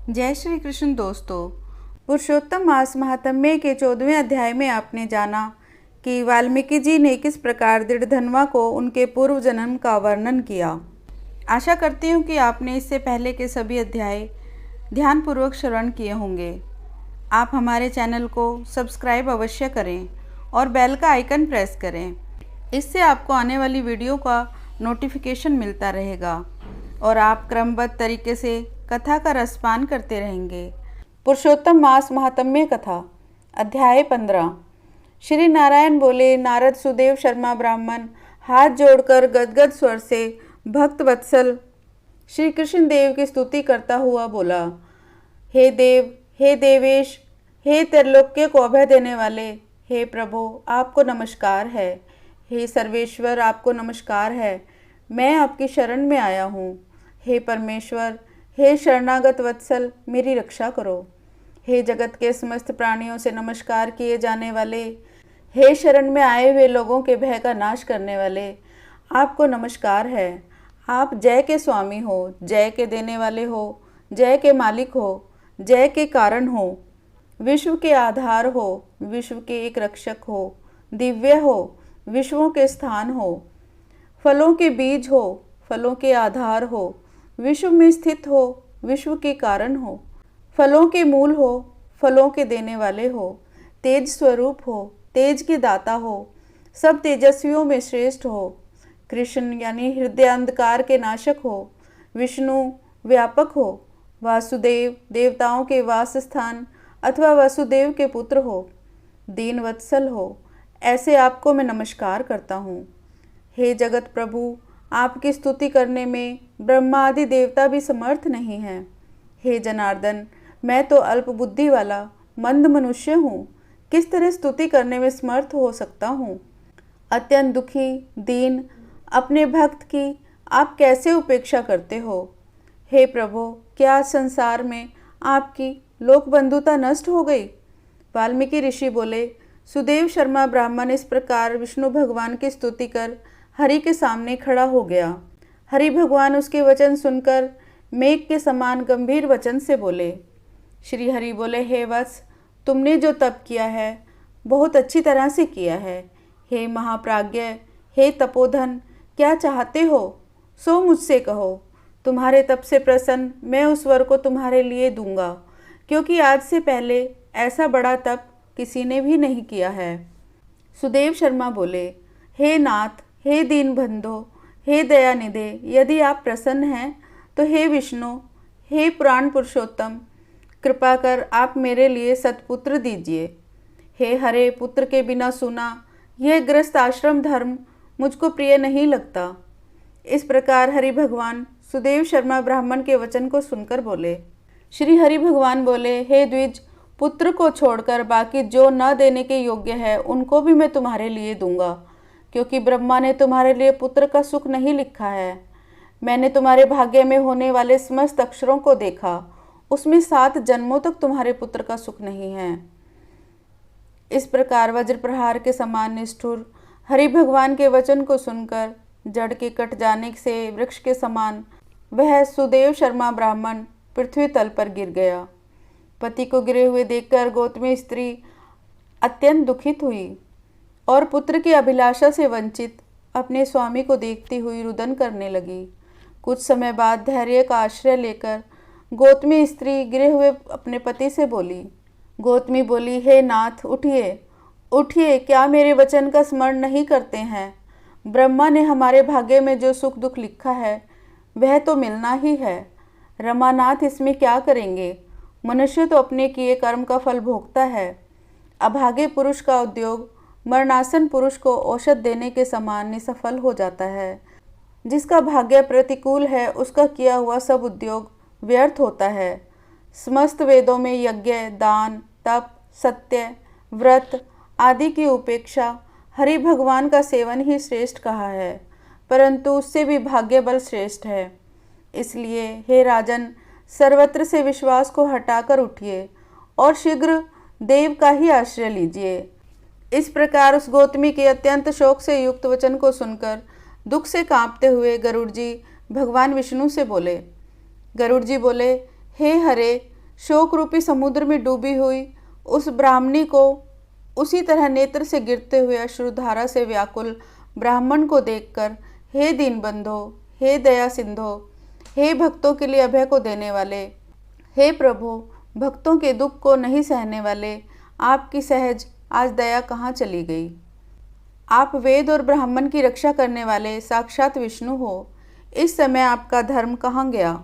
जय श्री कृष्ण दोस्तों। पुरुषोत्तम मास महात्म्य के 14वें अध्याय में आपने जाना कि वाल्मीकि जी ने किस प्रकार दृढ़धनवा को उनके पूर्व जन्म का वर्णन किया। आशा करती हूँ कि आपने इससे पहले के सभी अध्याय ध्यानपूर्वक श्रवण किए होंगे। आप हमारे चैनल को सब्सक्राइब अवश्य करें और बेल का आइकन प्रेस करें। इससे आपको आने वाली वीडियो का नोटिफिकेशन मिलता रहेगा और आप क्रमबद्ध तरीके से कथा का रसपान करते रहेंगे। पुरुषोत्तम मास महात्म्य कथा अध्याय 15। श्री नारायण बोले, नारद सुदेव शर्मा ब्राह्मण हाथ जोड़कर गदगद स्वर से भक्त वत्सल श्री कृष्ण देव की स्तुति करता हुआ बोला, हे देव, हे देवेश, हे त्रिलोक्य को अभय देने वाले, हे प्रभु आपको नमस्कार है। हे सर्वेश्वर आपको नमस्कार है। मैं आपकी शरण में आया हूँ। हे परमेश्वर, हे शरणागत वत्सल, मेरी रक्षा करो। हे जगत के समस्त प्राणियों से नमस्कार किए जाने वाले, हे शरण में आए हुए लोगों के भय का नाश करने वाले, आपको नमस्कार है। आप जय के स्वामी हो, जय के देने वाले हो, जय के मालिक हो, जय के कारण हो, विश्व के आधार हो, विश्व के एक रक्षक हो, दिव्य हो, विश्वों के स्थान हो, फलों के बीज हो, फलों के आधार हो, विश्व में स्थित हो, विश्व के कारण हो, फलों के मूल हो, फलों के देने वाले हो, तेज स्वरूप हो, तेज के दाता हो, सब तेजस्वियों में श्रेष्ठ हो, कृष्ण यानी हृदय अंधकार के नाशक हो, विष्णु व्यापक हो, वासुदेव देवताओं के वास स्थान अथवा वसुदेव के पुत्र हो, दीन वत्सल हो, ऐसे आपको मैं नमस्कार करता हूँ। हे जगत प्रभु, आपकी स्तुति करने में ब्रह्मा आदि देवता भी समर्थ नहीं हैं। हे जनार्दन, मैं तो अल्प बुद्धि वाला मंद मनुष्य हूँ, किस तरह स्तुति करने में समर्थ हो सकता हूँ। अत्यंत दुखी दीन अपने भक्त की आप कैसे उपेक्षा करते हो। हे प्रभु, क्या संसार में आपकी लोक बंधुता नष्ट हो गई। वाल्मीकि ऋषि बोले, सुदेव शर्मा ब्राह्मण इस प्रकार विष्णु भगवान की स्तुति कर हरि के सामने खड़ा हो गया। हरि भगवान उसके वचन सुनकर मेघ के समान गंभीर वचन से बोले। श्री हरि बोले, हे वत्स, तुमने जो तप किया है बहुत अच्छी तरह से किया है। हे महाप्राज्ञ, हे तपोधन, क्या चाहते हो सो मुझसे कहो। तुम्हारे तप से प्रसन्न मैं उस वर को तुम्हारे लिए दूंगा, क्योंकि आज से पहले ऐसा बड़ा तप किसी ने भी नहीं किया है। सुदेव शर्मा बोले, हे नाथ, हे दीन बंधो, हे दयानिधे, यदि आप प्रसन्न हैं तो हे विष्णु, हे पुराण पुरुषोत्तम, कृपा कर आप मेरे लिए सत्पुत्र दीजिए। हे हरे, पुत्र के बिना सूना यह गृहस्थ आश्रम धर्म मुझको प्रिय नहीं लगता। इस प्रकार हरि भगवान सुदेव शर्मा ब्राह्मण के वचन को सुनकर बोले। श्री हरि भगवान बोले, हे द्विज, पुत्र को छोड़कर बाकी जो न देने के योग्य है उनको भी मैं तुम्हारे लिए दूंगा, क्योंकि ब्रह्मा ने तुम्हारे लिए पुत्र का सुख नहीं लिखा है। मैंने तुम्हारे भाग्य में होने वाले समस्त अक्षरों को देखा, उसमें 7 जन्मों तक तुम्हारे पुत्र का सुख नहीं है। इस प्रकार वज्र प्रहार के समान निष्ठुर हरि भगवान के वचन को सुनकर जड़ के कट जाने से वृक्ष के समान वह सुदेव शर्मा ब्राह्मण पृथ्वी तल पर गिर गया। पति को गिरे हुए देखकर गौतमी स्त्री अत्यंत दुखित हुई और पुत्र की अभिलाषा से वंचित अपने स्वामी को देखती हुई रुदन करने लगी। कुछ समय बाद धैर्य का आश्रय लेकर गौतमी स्त्री गिरे हुए अपने पति से बोली। गौतमी बोली, हे नाथ, उठिए उठिए, क्या मेरे वचन का स्मरण नहीं करते हैं। ब्रह्मा ने हमारे भाग्य में जो सुख दुख लिखा है वह तो मिलना ही है। रमानाथ इसमें क्या करेंगे। मनुष्य तो अपने किए कर्म का फल भोगता है। अभागे पुरुष का उद्योग मरणासन पुरुष को औषध देने के समान निसफल हो जाता है। जिसका भाग्य प्रतिकूल है उसका किया हुआ सब उद्योग व्यर्थ होता है। समस्त वेदों में यज्ञ, दान, तप, सत्य, व्रत आदि की उपेक्षा हरि भगवान का सेवन ही श्रेष्ठ कहा है, परंतु उससे भी भाग्य बल श्रेष्ठ है। इसलिए हे राजन, सर्वत्र से विश्वास को हटाकर उठिए और शीघ्र देव का ही आश्रय लीजिए। इस प्रकार उस गौतमी के अत्यंत शोक से युक्त वचन को सुनकर दुख से कांपते हुए गरुड़ जी भगवान विष्णु से बोले। गरुड़ जी बोले, हे हरे, शोक रूपी समुद्र में डूबी हुई उस ब्राह्मणी को उसी तरह नेत्र से गिरते हुए अश्रुधारा से व्याकुल ब्राह्मण को देखकर, हे दीनबंधो, हे दया सिंधो, हे भक्तों के लिए अभय को देने वाले, हे प्रभु, भक्तों के दुख को नहीं सहने वाले, आपकी सहज आज दया कहाँ चली गई। आप वेद और ब्राह्मण की रक्षा करने वाले साक्षात विष्णु हो। इस समय आपका धर्म कहाँ गया।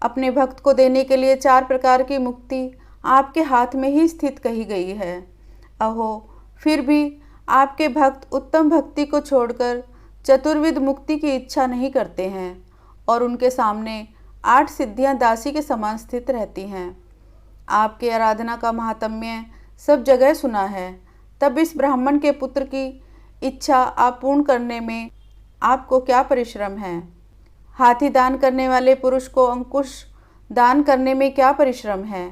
अपने भक्त को देने के लिए 4 प्रकार की मुक्ति आपके हाथ में ही स्थित कही गई है। अहो, फिर भी आपके भक्त उत्तम भक्ति को छोड़कर चतुर्विध मुक्ति की इच्छा नहीं करते हैं और उनके सामने 8 सिद्धियां दासी के समान स्थित रहती हैं। आपकी आराधना का महात्म्य सब जगह सुना है, तब इस ब्राह्मण के पुत्र की इच्छा आप पूर्ण करने में आपको क्या परिश्रम है। हाथी दान करने वाले पुरुष को अंकुश दान करने में क्या परिश्रम है।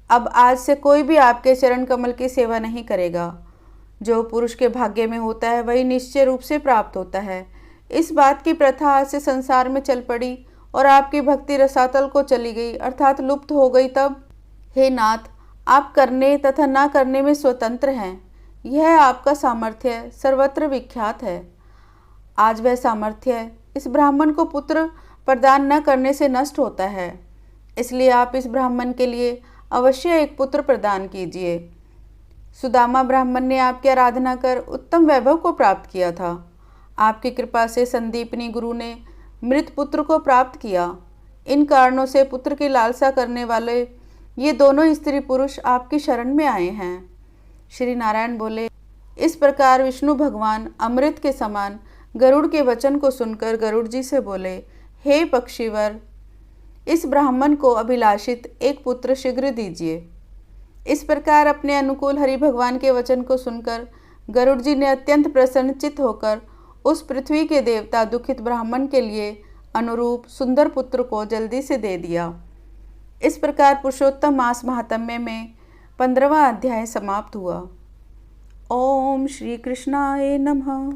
अब आज से कोई भी आपके चरण कमल की सेवा नहीं करेगा। जो पुरुष के भाग्य में होता है वही निश्चय रूप से प्राप्त होता है। इस बात की प्रथा आज से संसार में चल पड़ी और आपकी भक्ति रसातल को चली गई, अर्थात लुप्त हो गई। तब हे नाथ, आप करने तथा ना करने में स्वतंत्र हैं। यह आपका सामर्थ्य सर्वत्र विख्यात है। आज वह सामर्थ्य इस ब्राह्मण को पुत्र प्रदान न करने से नष्ट होता है, इसलिए आप इस ब्राह्मण के लिए अवश्य एक पुत्र प्रदान कीजिए। सुदामा ब्राह्मण ने आपकी आराधना कर उत्तम वैभव को प्राप्त किया था। आपकी कृपा से संदीपनी गुरु ने मृत पुत्र को प्राप्त किया। इन कारणों से पुत्र की लालसा करने वाले ये दोनों स्त्री पुरुष आपकी शरण में आए हैं। श्री नारायण बोले, इस प्रकार विष्णु भगवान अमृत के समान गरुड़ के वचन को सुनकर गरुड़ जी से बोले, हे पक्षीवर, इस ब्राह्मण को अभिलाषित एक पुत्र शीघ्र दीजिए। इस प्रकार अपने अनुकूल हरि भगवान के वचन को सुनकर गरुड़ जी ने अत्यंत प्रसन्नचित्त होकर उस पृथ्वी के देवता दुखित ब्राह्मण के लिए अनुरूप सुंदर पुत्र को जल्दी से दे दिया। इस प्रकार पुरुषोत्तम मास महात्म्य में 15वां अध्याय समाप्त हुआ। ओम श्री कृष्णाय नमः।